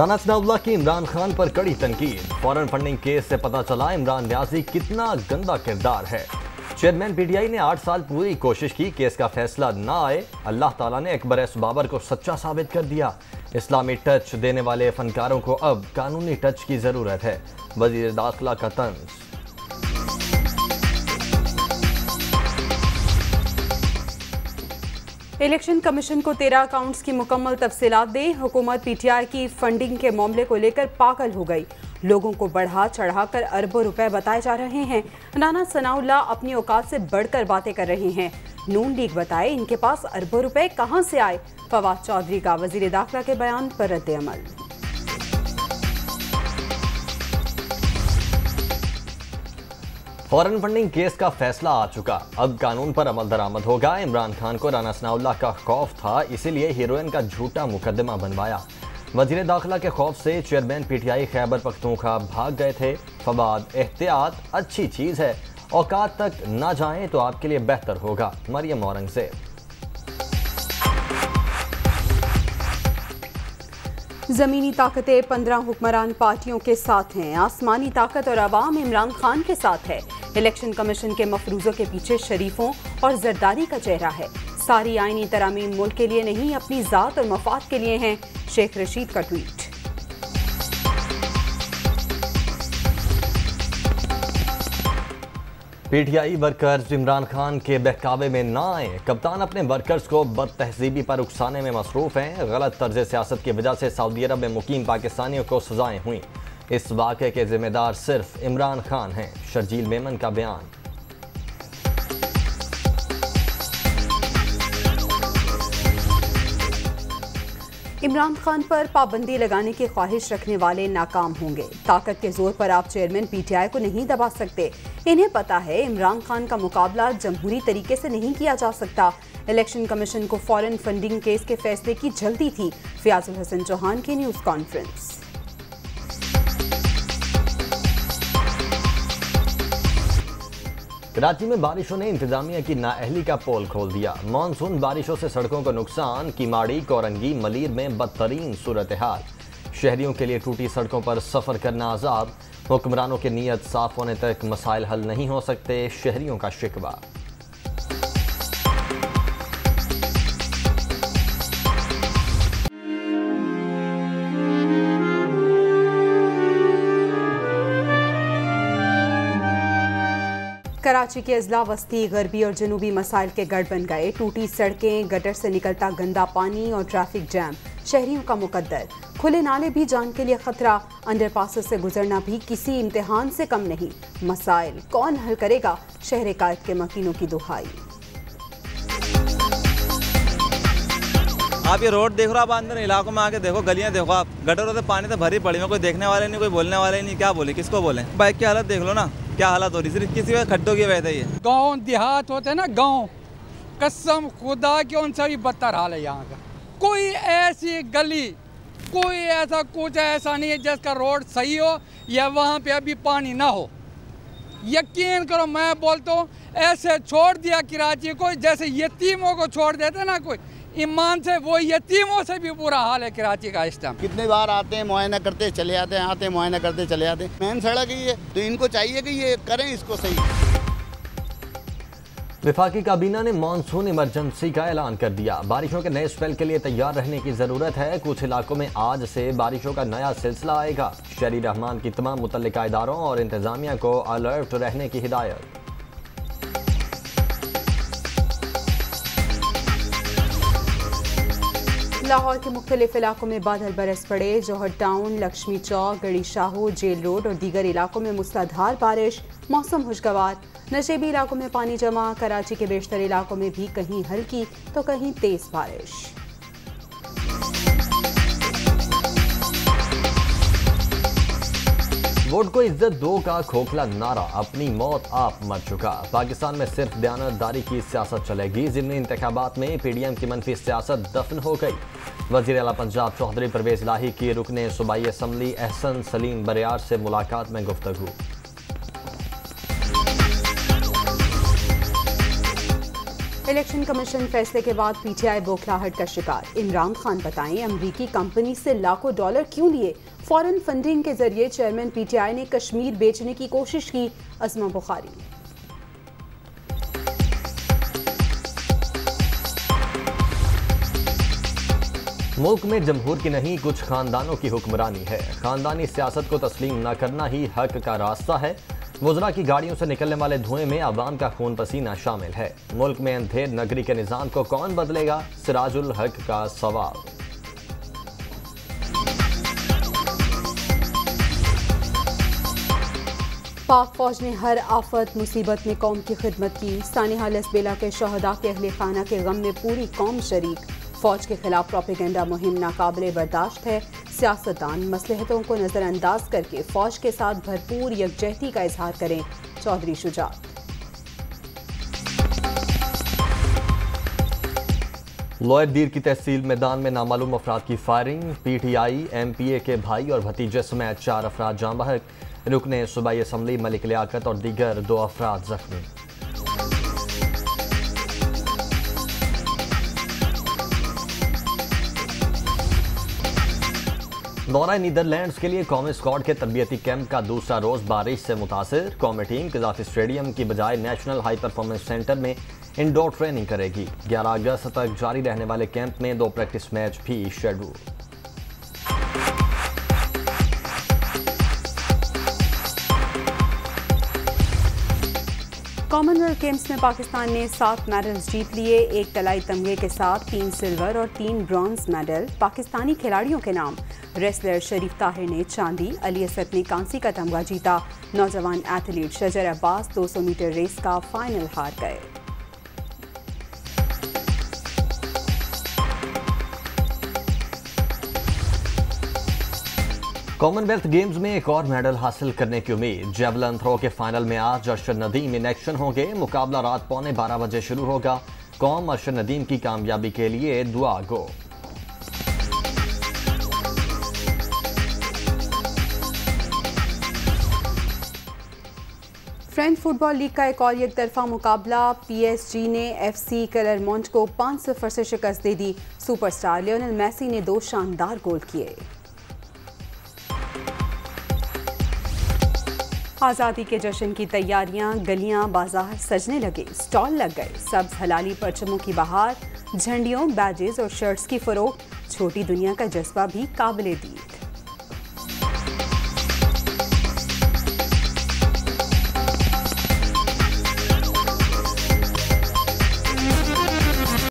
राना सनाउल्लाह की इमरान खान पर कड़ी तनकीद। फॉरेन फंडिंग केस से पता चला इमरान न्याजी कितना गंदा किरदार है। चेयरमैन पीटीआई ने 8 साल पूरी कोशिश की, केस का फैसला ना आए। अल्लाह ताला ने अकबर एस बाबर को सच्चा साबित कर दिया। इस्लामी टच देने वाले फनकारों को अब कानूनी टच की जरूरत है। वजीर दाखिला का तंज। इलेक्शन कमीशन को 13 अकाउंट्स की मुकम्मल तफसीलात दें। हुकूमत पीटीआई की फंडिंग के मामले को लेकर पागल हो गई। लोगों को बढ़ा चढ़ाकर अरबों रुपए बताए जा रहे हैं। राना सनाउल्लाह अपनी औकात से बढ़कर बातें कर रहे हैं। नून लीग बताए इनके पास अरबों रुपए कहां से आए। फवाद चौधरी का वजीर दाखिला के बयान पर रद्द अमल। फॉरेन फंडिंग केस का फैसला आ चुका, अब कानून पर अमल दरामद होगा। इमरान खान को राना सनाउल्लाह का खौफ था, इसीलिए हीरोइन का झूठा मुकदमा बनवाया। वजीर दाखिला के खौफ से चेयरमैन पीटीआई खैबर पख्तूनख्वा भाग गए थे। फवाद, एहतियात अच्छी चीज है, औकात तक ना जाएं तो आपके लिए बेहतर होगा। मरियम औरंगजेब। जमीनी ताकतें 15 हुक्मरान पार्टियों के साथ हैं। आसमानी ताकत और अवाम इमरान खान के साथ है। इलेक्शन कमीशन के मफरूजों के पीछे शरीफों और जरदारी का चेहरा है। सारी आईनी तरामीम मुल्क के लिए नहीं, अपनी जात और मफाद के लिए हैं। शेख रशीद का tweet. PTI workers Imran Khan के बहकावे में ना आए। कप्तान अपने वर्कर्स को बदतहजीबी पर उकसाने में मसरूफ हैं। गलत तर्ज सियासत की वजह से सऊदी अरब में मुकीम पाकिस्तानियों को सजाएं हुई। इस वाक़े के जिम्मेदार सिर्फ इमरान खान हैं। शर्जील मेमन का बयान। इमरान खान पर पाबंदी लगाने की ख्वाहिश रखने वाले नाकाम होंगे। ताकत के जोर पर आप चेयरमैन पीटीआई को नहीं दबा सकते। इन्हें पता है इमरान खान का मुकाबला जमहूरी तरीके से नहीं किया जा सकता। इलेक्शन कमीशन को फॉरेन फंडिंग केस के फैसले की जल्दी थी। फयाजुल हसन चौहान की न्यूज़ कॉन्फ्रेंस। कराची में बारिशों ने इंतजामिया की नाअहली का पोल खोल दिया। मानसून बारिशों से सड़कों को नुकसान। किमाड़ी, कोरंगी, मलीर में बदतरीन सूरत हाल। शहरियों के लिए टूटी सड़कों पर सफर करना अजाब। हुक्मरानों की नीयत साफ होने तक मसाइल हल नहीं हो सकते, शहरियों का शिकवा। कराची के अजला वस्ती गरबी और जनूबी मसाइल के गढ़ बन गए। टूटी सड़कें, गटर से निकलता गंदा पानी और ट्रैफिक जैम शहरियों का मुकद्दर। खुले नाले भी जान के लिए खतरा। अंडरपासेस से गुजरना भी किसी इम्तिहान से कम नहीं। मसाइल कौन हल करेगा, शहर कायद के मकीनों की दुहाई। आप ये रोड देख रहे हो, आप अंदर इलाकों में आके देखो, गलियां देखो, आप गटरों से पानी तो भरी पड़ी है। कोई देखने वाले नहीं, कोई बोलने वाले नहीं। क्या बोले, किसको बोले? बाइक की हालत देख लो ना, क्या हालत हो रही। सिर्फ किसी वजह खड्डों की वजह है। गाँव देहात होते हैं ना, गाँव कसम खुदा के उनसे भी बदतर हाल है यहाँ का। कोई ऐसी गली, कोई ऐसा कुछ ऐसा नहीं है जिसका रोड सही हो या वहाँ पे अभी पानी ना हो। यकीन करो, मैं बोलता हूँ ऐसे छोड़ दिया कराची को जैसे यतीमों को छोड़ देते ना कोई ईमान से, वो यतीमों से भी बुरा हाल है कराची का इस टाइम। कितने बार आते हैं, मुआयना करते चले आते हैं, आते हैं मुआयना करते चले आते हैं। मेन सड़क ही है, तो इनको चाहिए कि ये करें इसको सही। विफाकी काबीना ने मानसून इमरजेंसी का ऐलान कर दिया। बारिशों के नए स्पेल के लिए तैयार रहने की जरूरत है। कुछ इलाकों में आज से बारिशों का नया सिलसिला आएगा। शहरी रहमान की तमाम मुतल्लिका इदारों और इंतजामिया को अलर्ट रहने की हिदायत। लाहौर के मुख्तलिफ इलाकों में बादल बरस पड़े। जौहर टाउन, लक्ष्मी चौक, गड़ी शाहू, जेल रोड और दीगर इलाकों में मूसलाधार बारिश। मौसम खुशगवार। नशेबी इलाकों में पानी जमा। कराची के बेशतर इलाकों में भी कहीं हल्की तो कहीं तेज बारिश। वोट को इज्जत दो का खोखला नारा अपनी मौत आप मर चुका। पाकिस्तान में सिर्फ दयानतदारी की सियासत चलेगी। ज़िमनी इंतखाबात में पीडीएम की मनफी सियासत दफन हो गई। वज़ीर आला पंजाब चौधरी परवेज इलाही की रुकने सूबाई असम्बली एहसन सलीम बरियार से मुलाकात में गुफ्तगू। इलेक्शन कमीशन फैसले के बाद पीटीआई बौखलाहट का शिकार। इमरान खान बताएं अमरीकी कंपनी से लाखों डॉलर क्यों लिए। फॉरेन फंडिंग के जरिए चेयरमैन पीटीआई ने कश्मीर बेचने की कोशिश की। अज़मा बुखारी। मुल्क में जमहूर की नहीं कुछ खानदानों की हुक्मरानी है। खानदानी सियासत को तस्लीम न करना ही हक का रास्ता है। वज़रा की गाड़ियों से निकलने वाले धुएं में अवाम का खून पसीना शामिल है। मुल्क में अंधेर नगरी के निज़ाम को कौन बदलेगा, सिराजुल हक का सवाल। पाक फौज ने हर आफत मुसीबत में कौम की खिदमत की। सानिहा लसबेला के शहदा के अहले खाना के गम में पूरी कौम शरीक। फौज के खिलाफ प्रोपेगेंडा मुहिम नाकाबिले बर्दाश्त है। सियासतदान मसलहतों को नजरअंदाज करके फौज के साथ भरपूर यकजहती का इजहार करें। चौधरी शुजात। लोअर दीर की तहसील मैदान में नामालूम अफराद की फायरिंग। पीटीआई एमपीए के भाई और भतीजे समेत 4 अफराद जाँ बहक। रुकने सूबाई असम्बली मलिक लियाकत और दीगर 2 अफराद जख्मी। दौरा नीदरलैंड्स के लिए कौमी स्क्वाड के तरबियती कैंप का दूसरा रोज बारिश से मुतासिर। कौमी टीम कज़ाफी स्टेडियम की बजाय नेशनल हाई परफॉर्मेंस सेंटर में इंडोर ट्रेनिंग करेगी। 11 अगस्त तक जारी रहने वाले कैंप में 2 प्रैक्टिस मैच भी शेड्यूल। कॉमनवेल्थ गेम्स में पाकिस्तान ने 7 मेडल्स जीत लिए। 1 तलाई तमगे के साथ 3 सिल्वर और 3 ब्रॉन्ज मेडल पाकिस्तानी खिलाड़ियों के नाम। रेसलर शरीफ ताहिर ने चांदी, अली असद ने कांसी का तमगा जीता। नौजवान एथलीट शजर अब्बास 200 मीटर रेस का फाइनल हार गए। कॉमनवेल्थ गेम्स में एक और मेडल हासिल करने की उम्मीद। जेवलिन थ्रो के फाइनल में आज अरशद नदीम इन एक्शन होंगे। मुकाबला रात 11:15 बजे शुरू होगा। कौम अरशद नदीम की कामयाबी के लिए दुआ गो। फ्रेंच फुटबॉल लीग का एक और एकतरफा मुकाबला। पीएसजी ने एफसी क्लरमोंट को 5-0 से शिकस्त दे दी। सुपरस्टार लियोनेल मेसी ने 2 शानदार गोल किए। आज़ादी के जश्न की तैयारियां, गलियां बाजार सजने लगे, स्टॉल लग गए। सब्ज हलाली परचमों की बहार, झंडियों, बैजेस और शर्ट्स की फरोख्त। छोटी दुनिया का जज्बा भी काबिले दी।